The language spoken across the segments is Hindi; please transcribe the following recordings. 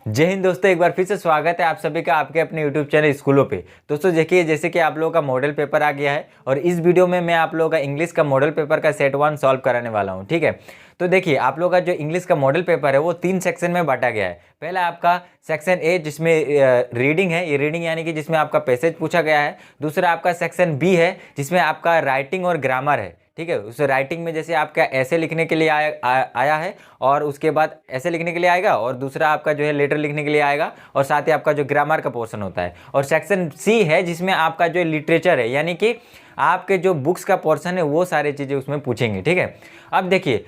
जय हिंद दोस्तों, एक बार फिर से स्वागत है आप सभी का आपके अपने YouTube चैनल स्कूलों पे। दोस्तों देखिए, जैसे कि आप लोगों का मॉडल पेपर आ गया है और इस वीडियो में मैं आप लोगों का इंग्लिश का मॉडल पेपर का सेट 1 सॉल्व कराने वाला हूँ। ठीक है, तो देखिए आप लोगों का जो इंग्लिश का मॉडल पेपर है वो 3 सेक्शन में बांटा गया है। पहला आपका सेक्शन ए जिसमें रीडिंग है, ये रीडिंग यानी कि जिसमें आपका पैसेज पूछा गया है। दूसरा आपका सेक्शन बी है जिसमें आपका राइटिंग और ग्रामर है। ठीक है, उस राइटिंग में जैसे आपका ऐसे लिखने के लिए आया है और उसके बाद ऐसे लिखने के लिए आएगा और दूसरा आपका जो है लेटर लिखने के लिए आएगा और साथ ही आपका जो ग्रामर का पोर्शन होता है। और सेक्शन सी है जिसमें आपका जो लिटरेचर है यानी कि आपके जो बुक्स का पोर्शन है वो सारी चीज़ें उसमें पूछेंगे। ठीक है, अब देखिए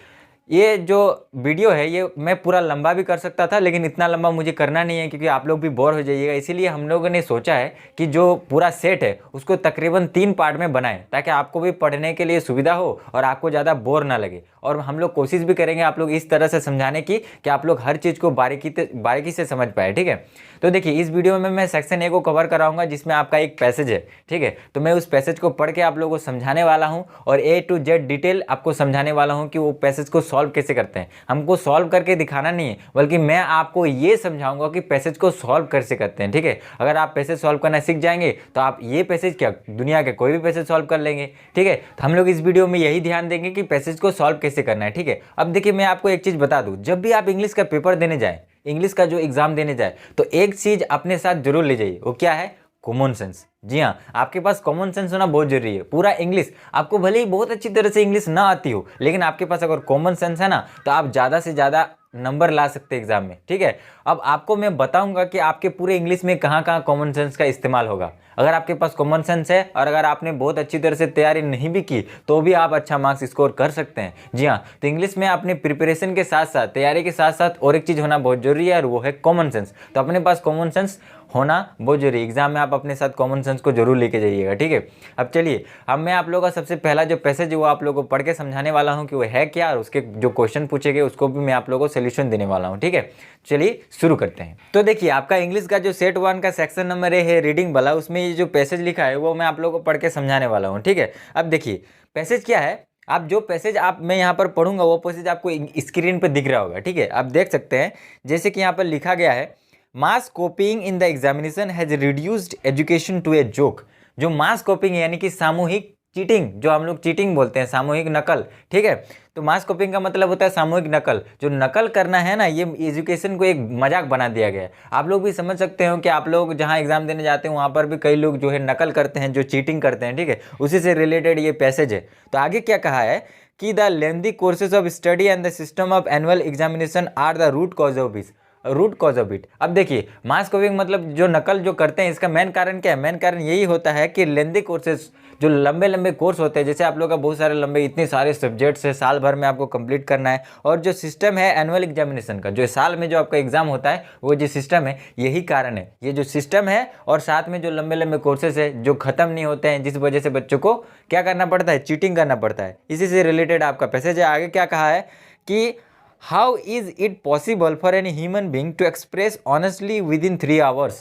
ये जो वीडियो है ये मैं पूरा लंबा भी कर सकता था, लेकिन इतना लंबा मुझे करना नहीं है क्योंकि आप लोग भी बोर हो जाइएगा। इसीलिए हम लोगों ने सोचा है कि जो पूरा सेट है उसको तकरीबन 3 पार्ट में बनाएं ताकि आपको भी पढ़ने के लिए सुविधा हो और आपको ज़्यादा बोर ना लगे। और हम लोग कोशिश भी करेंगे आप लोग इस तरह से समझाने की कि आप लोग हर चीज़ को बारीकी से समझ पाए। ठीक है, तो देखिए इस वीडियो में मैं सेक्शन ए को कवर कराऊंगा जिसमें आपका एक पैसेज है। ठीक है, तो मैं उस पैसेज को पढ़ के आप लोगों को समझाने वाला हूं और ए टू जेड डिटेल आपको समझाने वाला हूं कि वो पैसेज को सॉल्व कैसे करते हैं। हमको सॉल्व करके दिखाना नहीं है, बल्कि मैं आपको ये समझाऊंगा कि पैसेज को सॉल्व कैसे करते हैं। ठीक है, अगर आप पैसेज सॉल्व करना सीख जाएंगे तो आप ये पैसेज क्या दुनिया के कोई भी पैसेज सॉल्व कर लेंगे। ठीक है, तो हम लोग इस वीडियो में यही ध्यान देंगे कि पैसेज को सॉल्व कैसे करना है। ठीक है, अब देखिए मैं आपको एक चीज़ बता दूँ, जब भी आप इंग्लिश का पेपर देने जाए, इंग्लिश का जो एग्जाम देने जाए, तो एक चीज अपने साथ जरूर ले जाइए। वो क्या है? Common sense. जी हाँ, आपके पास कॉमन सेंस होना बहुत जरूरी है। पूरा इंग्लिश आपको भले ही बहुत अच्छी तरह से इंग्लिश ना आती हो, लेकिन आपके पास अगर कॉमन सेंस है ना तो आप ज़्यादा से ज़्यादा नंबर ला सकते हैं एग्जाम में। ठीक है, अब आपको मैं बताऊंगा कि आपके पूरे इंग्लिश में कहाँ कहाँ कॉमन सेंस का इस्तेमाल होगा। अगर आपके पास कॉमन सेंस है और अगर आपने बहुत अच्छी तरह से तैयारी नहीं भी की तो भी आप अच्छा मार्क्स स्कोर कर सकते हैं। जी हाँ, तो इंग्लिश में अपने प्रिपरेशन के साथ साथ, तैयारी के साथ साथ और एक चीज़ होना बहुत जरूरी है और वो है कॉमन सेंस। तो अपने पास कॉमन सेंस होना बहुत जरूरी है। एग्जाम में आप अपने साथ कॉमन सेंस को जरूर लेके जाइएगा। ठीक है, अब चलिए, अब मैं आप लोगों का सबसे पहला जो पैसेज है वो आप लोगों को पढ़ के समझाने वाला हूँ कि वो है क्या, और उसके जो क्वेश्चन पूछे गए उसको भी मैं आप लोगों को सोल्यूशन देने वाला हूँ। ठीक है, चलिए शुरू करते हैं। तो देखिए आपका इंग्लिश का जो सेट 1 का सेक्शन नंबर है रीडिंग वाला, उसमें ये जो पैसेज लिखा है वो मैं आप लोगों को पढ़ के समझाने वाला हूँ। ठीक है, अब देखिए पैसेज क्या है। आप जो पैसेज मैं यहाँ पर पढ़ूंगा वो पैसेज आपको स्क्रीन पे दिख रहा होगा। ठीक है, आप देख सकते हैं जैसे कि यहाँ पर लिखा गया है, mass copying in the examination has reduced education to a joke. जो मास कॉपीइंग यानी कि सामूहिक चीटिंग, जो हम लोग चीटिंग बोलते हैं, सामूहिक नकल। ठीक है, तो मास कॉपीइंग का मतलब होता है सामूहिक नकल। जो नकल करना है ना, ये एजुकेशन को एक मजाक बना दिया गया है। आप लोग भी समझ सकते हो कि आप लोग जहाँ एग्जाम देने जाते हैं वहाँ पर भी कई लोग जो है नकल करते हैं, जो चीटिंग करते हैं। ठीक है, उसी से रिलेटेड ये पैसेज है। तो आगे क्या कहा है कि the lengthy courses of study and the system of annual examination are the root cause of it. अब देखिए मास कॉपीइंग मतलब जो नकल जो करते हैं, इसका मेन कारण क्या है? मेन कारण यही होता है कि लेंदी कोर्सेज, जो लंबे लंबे कोर्स होते हैं, जैसे आप लोग का बहुत सारे लंबे इतने सारे सब्जेक्ट्स है, साल भर में आपको कंप्लीट करना है, और जो सिस्टम है एनुअल एग्जामिनेशन का, जो साल में जो आपका एग्जाम होता है वो जो सिस्टम है, यही कारण है। ये जो सिस्टम है और साथ में जो लंबे लंबे कोर्सेज है जो खत्म नहीं होते हैं, जिस वजह से बच्चों को क्या करना पड़ता है? चीटिंग करना पड़ता है। इसी से रिलेटेड आपका पैसेज है। आगे क्या कहा है कि How is it possible for any human being to express honestly within 3 hours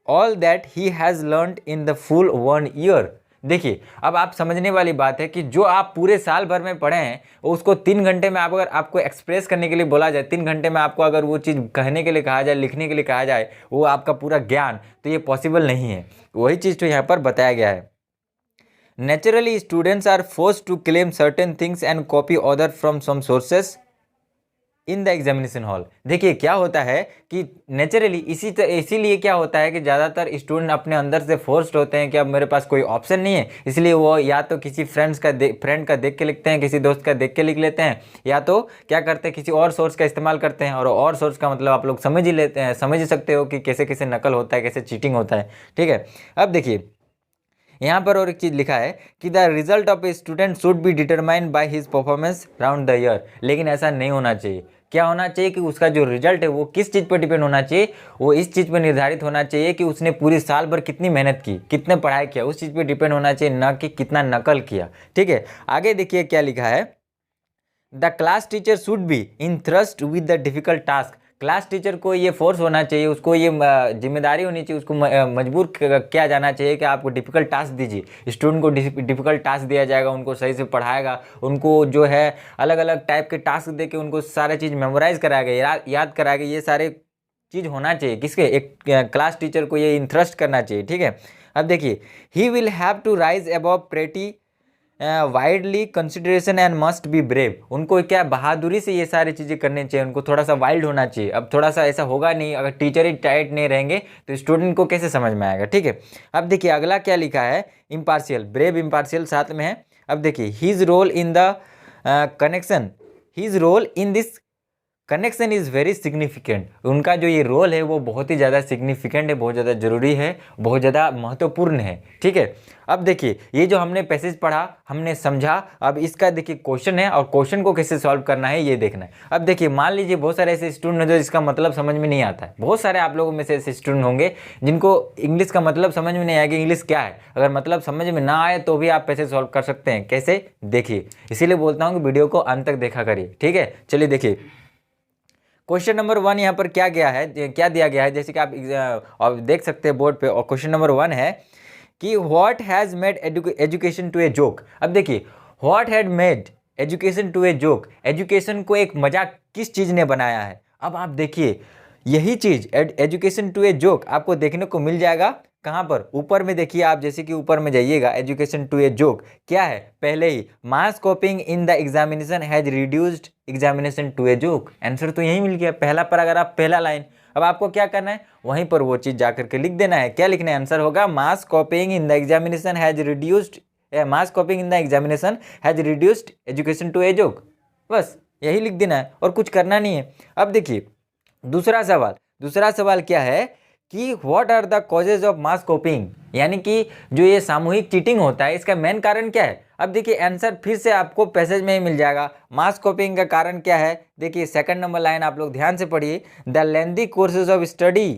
all that he has learned in the full 1 year? देखिए अब आप समझने वाली बात है कि जो आप पूरे साल भर में पढ़े हैं उसको 3 घंटे में आप अगर आपको एक्सप्रेस करने के लिए बोला जाए, 3 घंटे में आपको अगर वो चीज़ कहने के लिए कहा जाए, लिखने के लिए कहा जाए, वो आपका पूरा ज्ञान, तो ये पॉसिबल नहीं है। वही चीज़ तो यहाँ पर बताया गया है। Naturally students are forced to claim certain things and copy other from some sources in the examination hall. देखिए क्या होता है कि नेचुरली इसीलिए क्या होता है कि ज़्यादातर स्टूडेंट अपने अंदर से फोर्स्ड होते हैं कि अब मेरे पास कोई ऑप्शन नहीं है, इसलिए वो या तो किसी फ्रेंड का देख के लिखते हैं, किसी दोस्त का देख के लिख लेते हैं, या तो क्या करते हैं किसी और सोर्स का इस्तेमाल करते हैं। और सोर्स का मतलब आप लोग समझ ही लेते हैं, समझ ही सकते हो कि कैसे कैसे नकल होता है, कैसे चीटिंग होता है। ठीक है, अब देखिए यहाँ पर और एक चीज़ लिखा है कि the result of a student should be determined by his performance round the year. लेकिन ऐसा नहीं होना चाहिए। क्या होना चाहिए कि उसका जो रिजल्ट है वो किस चीज़ पर डिपेंड होना चाहिए? वो इस चीज़ पर निर्धारित होना चाहिए कि उसने पूरी साल भर कितनी मेहनत की, कितने पढ़ाई किया, उस चीज़ पर डिपेंड होना चाहिए, ना कि कितना नकल किया। ठीक है, आगे देखिए क्या लिखा है, the class teacher should be in thrust with the difficult task. Class teacher को ये फोर्स होना चाहिए, उसको ये जिम्मेदारी होनी चाहिए, उसको मजबूर किया जाना चाहिए कि आपको डिफ़िकल्ट टास्क दीजिए। स्टूडेंट को डिफ़िकल्ट टास्क दिया जाएगा, उनको सही से पढ़ाएगा, उनको जो है अलग अलग टाइप के टास्क दे के उनको सारे चीज़ मेमोराइज कराएगा, याद कराएगा। ये सारे चीज़ होना चाहिए किसके, एक क्लास टीचर को ये इंटरेस्ट करना चाहिए, ठीक है। अब देखिए, he will have to rise above pretty wildly consideration and must be brave. उनको क्या बहादुरी से ये सारी चीज़ें करनी चाहिए, उनको थोड़ा सा वाइल्ड होना चाहिए। अब थोड़ा सा ऐसा होगा नहीं, अगर टीचर ही टाइट नहीं रहेंगे तो स्टूडेंट को कैसे समझ में आएगा, ठीक है। अब देखिए अगला क्या लिखा है, इम्पार्शियल, ब्रेव इम्पार्शियल साथ में है। अब देखिए his role in the connection, his role in this connection is very significant. उनका जो ये रोल है वो बहुत ही ज़्यादा सिग्निफिकेंट है, बहुत ज़्यादा जरूरी है, बहुत ज़्यादा महत्वपूर्ण है, ठीक है। अब देखिए ये जो हमने पैसेज पढ़ा, हमने समझा, अब इसका देखिए क्वेश्चन है और क्वेश्चन को कैसे सॉल्व करना है ये देखना है। अब देखिए मान लीजिए बहुत सारे ऐसे स्टूडेंट हैं जो इसका मतलब समझ में नहीं आता है। बहुत सारे आप लोगों में से ऐसे स्टूडेंट होंगे जिनको इंग्लिश का मतलब समझ में नहीं आएगा, इंग्लिश क्या है। अगर मतलब समझ में ना आए तो भी आप पैसेज सॉल्व कर सकते हैं, कैसे देखिए। इसीलिए बोलता हूँ कि वीडियो को अंत तक देखा करिए, ठीक है। चलिए देखिए क्वेश्चन नंबर 1 यहाँ पर क्या गया है, क्या दिया गया है, जैसे कि आप देख सकते हैं बोर्ड पे। और क्वेश्चन नंबर 1 है कि what has made education to a joke. अब देखिए what had made education to a joke, education को एक मजाक किस चीज़ ने बनाया है। अब आप देखिए यही चीज़ एजुकेशन टू ए जोक आपको देखने को मिल जाएगा कहाँ पर, ऊपर में देखिए आप, जैसे कि ऊपर में जाइएगा, एजुकेशन टू ए जोक क्या है, पहले ही mass copying in the examination has reduced examination to a joke. Answer तो यही मिल गया, पहला पैराग्राफ पहला लाइन। अब आपको क्या करना है, वहीं पर वो चीज़ जाकर के लिख देना है। क्या लिखना है, आंसर होगा mass copying in the examination has reduced, mass copying in the examination has reduced education to a joke. बस यही लिख देना है और कुछ करना नहीं है। अब देखिए दूसरा सवाल क्या है कि what are the causes of mass copying, यानी कि जो ये सामूहिक चीटिंग होता है इसका मेन कारण क्या है। अब देखिए आंसर फिर से आपको पैसेज में ही मिल जाएगा। मास कॉपिंग का कारण क्या है, देखिए सेकंड नंबर लाइन आप लोग ध्यान से पढ़िए, the lengthy courses of study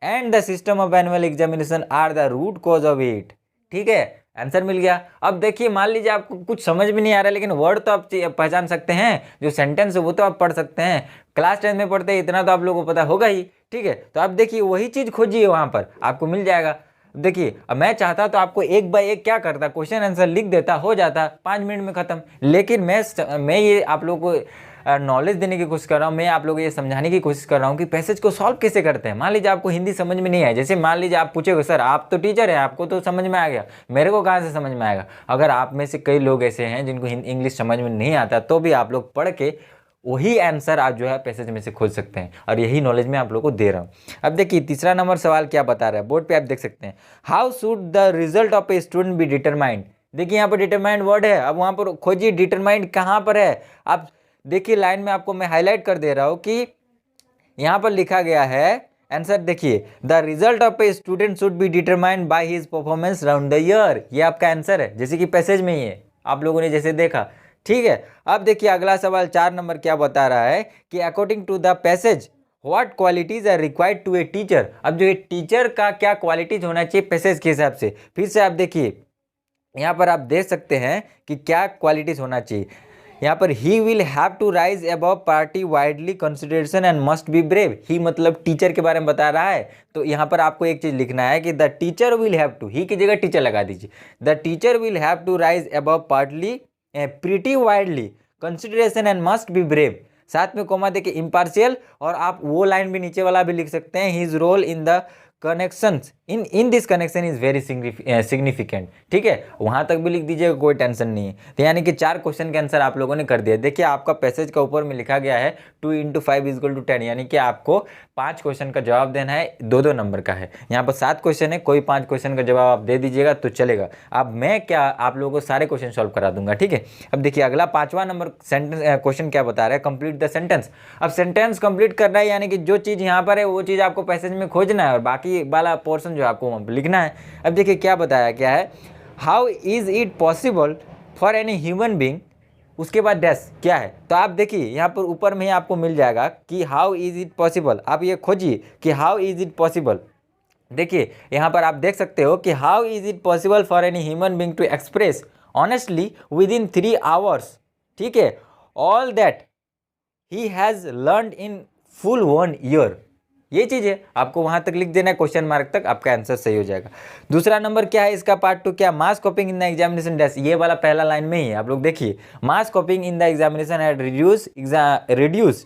and the system of annual examination are the root cause of it, ठीक है, आंसर मिल गया। अब देखिए मान लीजिए आपको कुछ समझ में नहीं आ रहा है, लेकिन वर्ड तो आप पहचान सकते हैं, जो सेंटेंस है वो तो आप पढ़ सकते हैं, क्लास 10 में पढ़ते हैं, इतना तो आप लोगों को पता होगा ही, ठीक है। तो आप देखिए वही चीज़ खोजिए, वहाँ पर आपको मिल जाएगा। देखिए अब मैं चाहता तो आपको एक बाय एक क्या करता, क्वेश्चन आंसर लिख देता, हो जाता 5 मिनट में ख़त्म। लेकिन मैं ये आप लोगों को नॉलेज देने की कोशिश कर रहा हूँ, मैं आप लोगों को ये समझाने की कोशिश कर रहा हूँ कि पैसेज को सॉल्व कैसे करते हैं। मान लीजिए आपको हिंदी समझ में नहीं आया, जैसे मान लीजिए आप पूछेगा सर आप तो टीचर हैं, आपको तो समझ में आ गया, मेरे को कहाँ से समझ में आएगा। अगर आप में से कई लोग ऐसे हैं जिनको इंग्लिश समझ में नहीं आता, तो भी आप लोग पढ़ के वही आंसर आप जो है पैसेज में से खोज सकते हैं, और यही नॉलेज मैं आप लोगों को दे रहा हूँ। अब देखिए तीसरा नंबर सवाल क्या बता रहा है, बोर्ड पे आप देख सकते हैं, how should the result of a student be determined. देखिए यहाँ पर डिटरमाइंड वर्ड है, अब वहाँ पर खोजिए डिटरमाइंड कहाँ पर है। आप देखिए लाइन में आपको मैं हाईलाइट कर दे रहा हूँ कि यहाँ पर लिखा गया है आंसर, देखिए the result of a student should be determined by his performance round the year. ये आपका आंसर है, जैसे कि पैसेज में ही है, आप लोगों ने जैसे देखा, ठीक है। अब देखिए अगला सवाल 4 नंबर क्या बता रहा है कि according to the passage what qualities are required to a teacher. अब जो एक टीचर का क्या क्वालिटीज होना चाहिए पैसेज के हिसाब से, फिर से आप देखिए यहाँ पर आप देख सकते हैं कि क्या क्वालिटीज होना चाहिए। यहाँ पर he will have to rise above party widely consideration and must be brave. He मतलब टीचर के बारे में बता रहा है, तो यहाँ पर आपको एक चीज़ लिखना है कि the teacher will have to, he की जगह टीचर लगा दीजिए, the teacher will have to rise above partly pretty widely consideration and must be brave, साथ में कोमा देखिए इम्पार्शियल, और आप वो लाइन भी नीचे वाला भी लिख सकते हैं, his role in the connections in this connection is very significant, ठीक है, वहाँ तक भी लिख दीजिएगा, कोई टेंशन नहीं है। तो यानी कि 4 क्वेश्चन के आंसर आप लोगों ने कर दिया। देखिए आपका पैसेज का ऊपर में लिखा गया है 2 × 5 = 10, यानी कि आपको 5 क्वेश्चन का जवाब देना है, 2-2 नंबर का है। यहाँ पर 7 क्वेश्चन है, कोई 5 क्वेश्चन का जवाब आप दे दीजिएगा तो चलेगा। अब मैं क्या आप लोगों को सारे क्वेश्चन सॉल्व करा दूंगा, ठीक है। अब देखिए अगला 5वां नंबर सेंटेंस क्वेश्चन क्या बता रहा है, कंप्लीट द सेंटेंस। अब सेंटेंस कंप्लीट करना है, यानी कि जो चीज़ यहाँ पर है वो चीज़ आपको पैसेज में खोजना है और बाकी वाला पोर्शन जो आपको वहाँ पर लिखना है। अब देखिए क्या बताया क्या है, how is it possible for any human being, उसके बाद डैश क्या है। तो आप देखिए यहाँ पर ऊपर में ही आपको मिल जाएगा कि हाउ इज इट पॉसिबल, आप ये खोजिए कि हाउ इज इट पॉसिबल। देखिए यहाँ पर आप देख सकते हो कि how is it possible for any human being to express honestly within 3 hours, ठीक है, all that he has learned in full 1 year. ये चीज़ है, आपको वहाँ तक लिख देना है, क्वेश्चन मार्क तक, आपका आंसर सही हो जाएगा। दूसरा नंबर क्या है इसका पार्ट 2 क्या, mass copying in the examination dash, ये वाला पहला लाइन में ही है, आप लोग देखिए, mass copying in the examination had reduce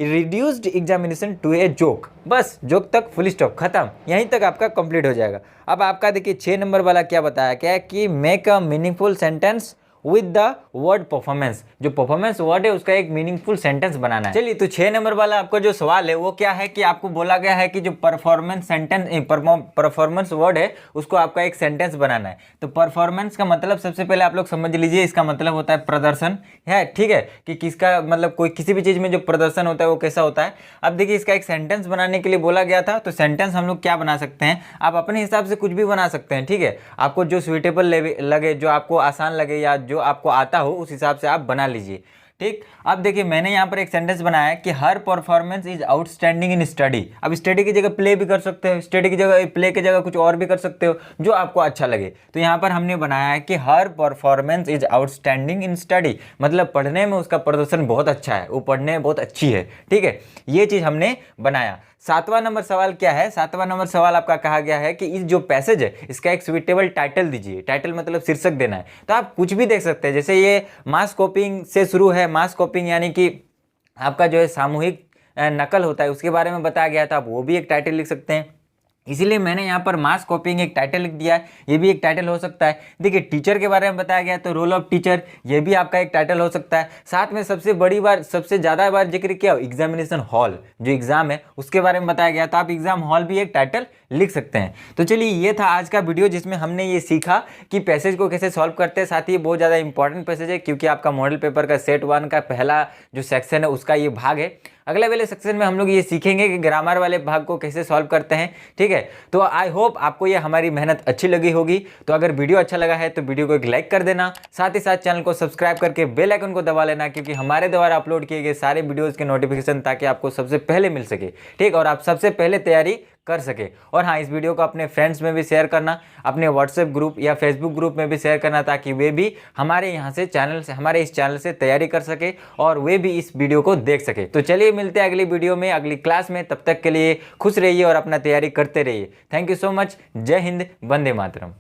reduced examination to a joke. बस जोक तक, फुल स्टॉप, खत्म, यहीं तक आपका कंप्लीट हो जाएगा। अब आपका देखिए 6 नंबर वाला क्या बताया, क्या है कि make a meaningful sentence with the word performance. जो परफॉर्मेंस वर्ड है उसका एक मीनिंगफुल सेंटेंस बनाना है। चलिए, तो 6 नंबर वाला आपका जो सवाल है वो क्या है कि आपको बोला गया है कि जो परफॉर्मेंस सेंटेंस परफॉर्मेंस वर्ड है उसको आपका एक सेंटेंस बनाना है। तो परफॉर्मेंस का मतलब सबसे पहले आप लोग समझ लीजिए, इसका मतलब होता है प्रदर्शन है, ठीक है, कि किसका मतलब कोई किसी भी चीज में जो प्रदर्शन होता है वो कैसा होता है। अब देखिए, इसका एक सेंटेंस बनाने के लिए बोला गया था, तो सेंटेंस हम लोग क्या बना सकते हैं, आप अपने हिसाब से कुछ भी बना सकते हैं, ठीक है, आपको जो सुइटेबल लगे, जो आपको आसान लगे या जो आपको आता हो उस हिसाब से आप बना लीजिए, ठीक। अब देखिए, मैंने यहाँ पर एक सेंटेंस बनाया है कि हर performance is outstanding in study. अब स्टडी की जगह प्ले भी कर सकते हो, स्टडी की जगह प्ले की जगह कुछ और भी कर सकते हो जो आपको अच्छा लगे। तो यहाँ पर हमने बनाया है कि हर performance is outstanding in study, मतलब पढ़ने में उसका प्रदर्शन बहुत अच्छा है, वो पढ़ने में बहुत अच्छी है, ठीक है, ये चीज़ हमने बनाया। 7वां नंबर सवाल क्या है, 7वां नंबर सवाल आपका कहा गया है कि इस जो पैसेज है इसका एक सुइटेबल टाइटल दीजिए। टाइटल मतलब शीर्षक देना है, तो आप कुछ भी देख सकते हैं, जैसे ये मास कॉपिंग से शुरू है। मास कॉपिंग यानी कि आपका जो है सामूहिक नकल होता है, उसके बारे में बताया गया था, आप वो भी एक टाइटल लिख सकते हैं। इसीलिए मैंने यहाँ पर मास कॉपिंग एक टाइटल लिख दिया है, ये भी एक टाइटल हो सकता है। देखिए, टीचर के बारे में बताया गया तो रोल ऑफ टीचर, ये भी आपका एक टाइटल हो सकता है। साथ में सबसे ज़्यादा बार जिक्र किया एग्जामिनेशन हॉल, जो एग्जाम है उसके बारे में बताया गया, तो आप एग्जाम हॉल भी एक टाइटल लिख सकते हैं। तो चलिए, ये था आज का वीडियो जिसमें हमने ये सीखा कि पैसेज को कैसे सॉल्व करते हैं। साथ ही बहुत ज़्यादा इंपॉर्टेंट पैसेज है क्योंकि आपका मॉडल पेपर का सेट 1 का पहला जो सेक्शन है उसका ये भाग है। अगले वाले सेक्शन में हम लोग ये सीखेंगे कि ग्रामर वाले भाग को कैसे सॉल्व करते हैं, ठीक है। तो आई होप आपको ये हमारी मेहनत अच्छी लगी होगी। तो अगर वीडियो अच्छा लगा है तो वीडियो को एक लाइक कर देना, साथ ही साथ चैनल को सब्सक्राइब करके बेल आइकन को दबा लेना, क्योंकि हमारे द्वारा अपलोड किए गए सारे वीडियोज़ के नोटिफिकेशन ताकि आपको सबसे पहले मिल सके, ठीक, और आप सबसे पहले तैयारी कर सके। और हाँ, इस वीडियो को अपने फ्रेंड्स में भी शेयर करना, अपने व्हाट्सएप ग्रुप या फेसबुक ग्रुप में भी शेयर करना, ताकि वे भी हमारे यहाँ से हमारे इस चैनल से तैयारी कर सके और वे भी इस वीडियो को देख सके। तो चलिए, मिलते हैं अगली वीडियो में, अगली क्लास में। तब तक के लिए खुश रहिए और अपना तैयारी करते रहिए। Thank you so much. जय हिंद, वंदे मातरम।